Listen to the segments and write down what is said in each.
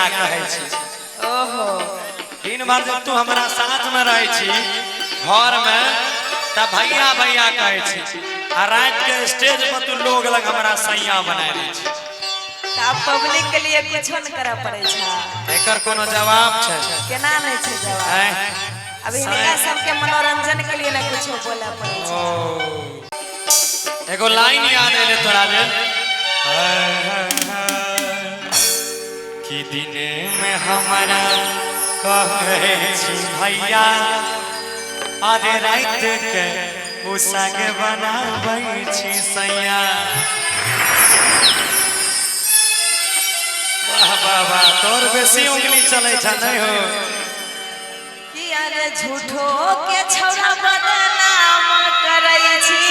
भैया कहे छी। ओहो दिन भर जब तू हमारा साथ में रहे छी घर में तब भैया भैया कहे छी आ रात के स्टेज पर तू लोग लग हमारा सैया बना ली छी। अब पब्लिक के लिए कुछ न करे पड़े छै। एकर कोनो जवाब छै केना नहीं छै जवाब। अभी इनका सबके मनोरंजन के लिए ना कुछ बोला पड़े छै। एगो लाइन याद है तोरा ले कि दिने में हमारा कहे छी भैया आधे रात के उसाग बनाबै छी सैया। बाबा तोर बेसी उंगली चले छ नहीं हो कि अरे झूठो के छौरा बदनाम करै छी।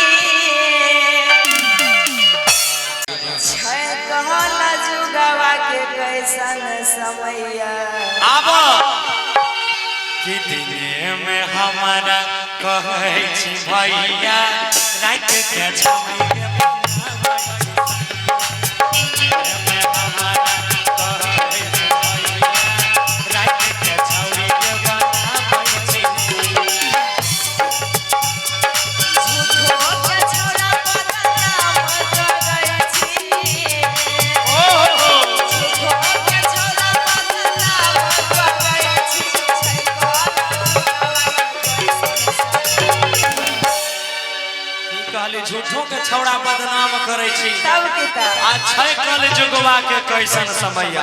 छै कहल जुगवा के कैसन समैया आबो कि दिने में हमारा कहे छी भैया रात के छमैया झूठों के छौड़ा बदनाम करे छी आ छै कल जुगवा के कैसन समैया।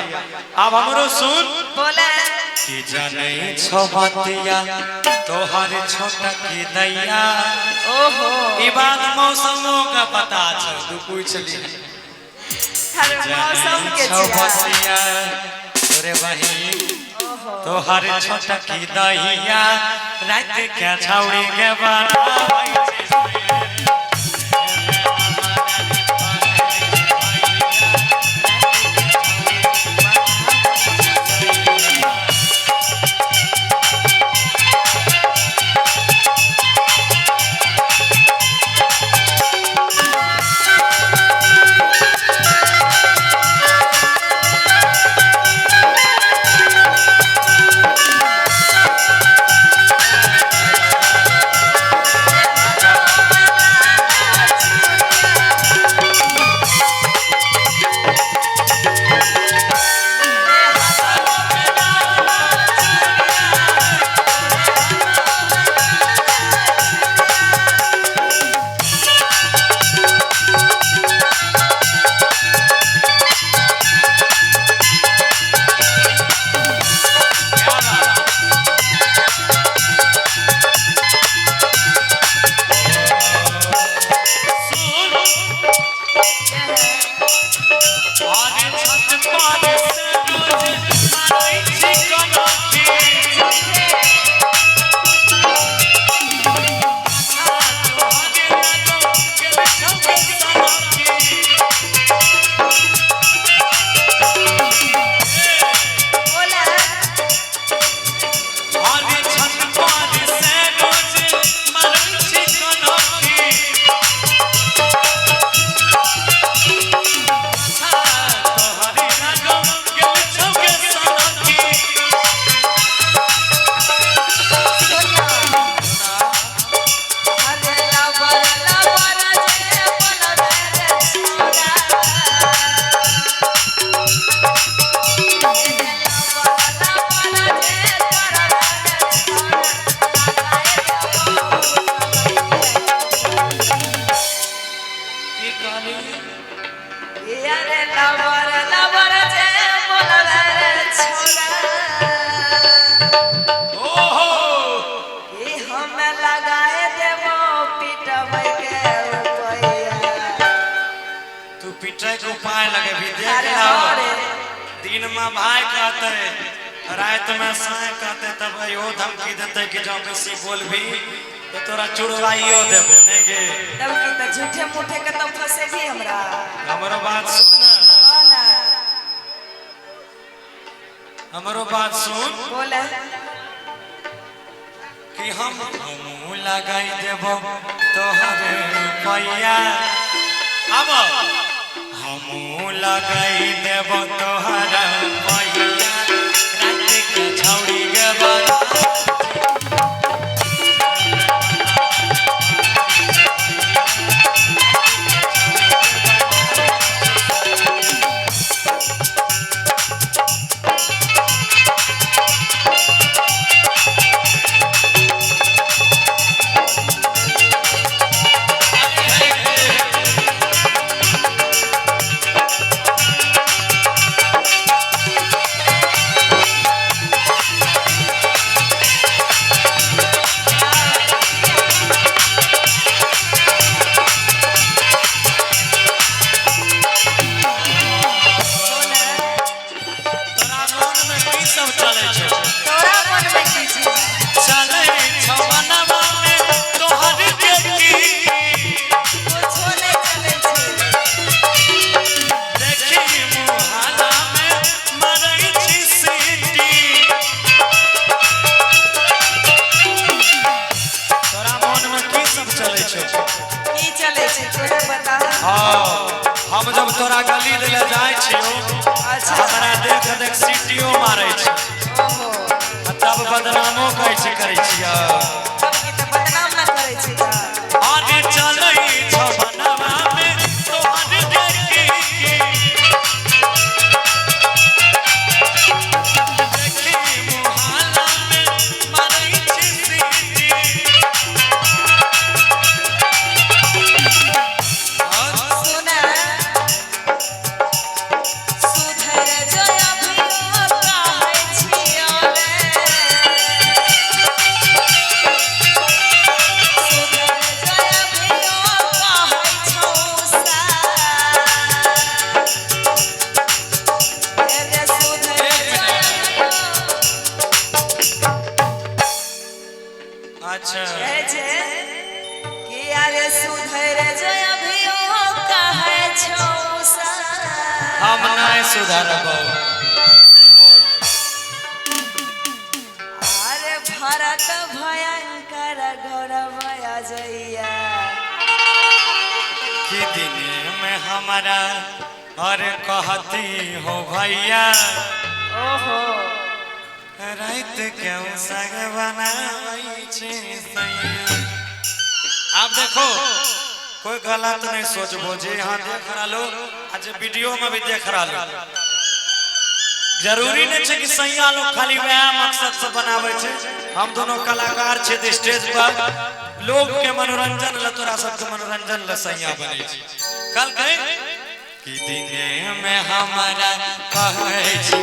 अब हमरो सुन बोले कि जाने छो बतिया तोहर छोटा की दैया। ओहो ई बात मौसमों का पता छै तू पूछ ली। हर मौसम के छो बतिया तोरे बहिन तोहर छोटा की दैया रात के छौड़ी के बनाबै छी। दिन में भाई कहते रात में साय कहते तब यो धमकी देते कि जब बेसी बोलबी तो तोरा चुड़वाइयो देबो नहीं के तब की त झूठे मुठे के तब फंसे भी हमरा। हमरो बात सुन ना हमरो बात सुन बोले कि हम लगाई देबो तोहरे पैया। अब हम लगाई देबो तोहरा पैया छियो अच्छा। हमरा देख देख सीटियो मारै छै ओहो तब बदनामो कहै छै करै छियो हम की तो बदनाम ना करे छी त आगे चलै छ बनवा में तोहर देखी देखी मुहाला में मारै छी सीटी सुना सुधर जय अभियो कहै छियो रे सुधर जय अभियो कहै छौ सा रे सुधर जय अच्छा कहै छै कि अरे सुधर जय अभियो कहै छौ सा हम नहीं सुधरबो अरे भरत भयंकर गौरवय जइया कि दिन में हमारा और कहती हो भैया ओहो रात क्यों सग बनाई छे सैया आप देखो कोई गलत नहीं सोचबो जे यहाँ देख रहा लो आज वीडियो में भी देख रहा लो जरूरी नहीं है कि सैया लोग खाली वह मकसद से बनावे छे हम दोनों कलाकार छे तो स्टेज पर लोग के मनोरंजन ल तोरा सबके मनोरंजन ल सैया बने छे कल कहे कि दिन में हमारा कहै छी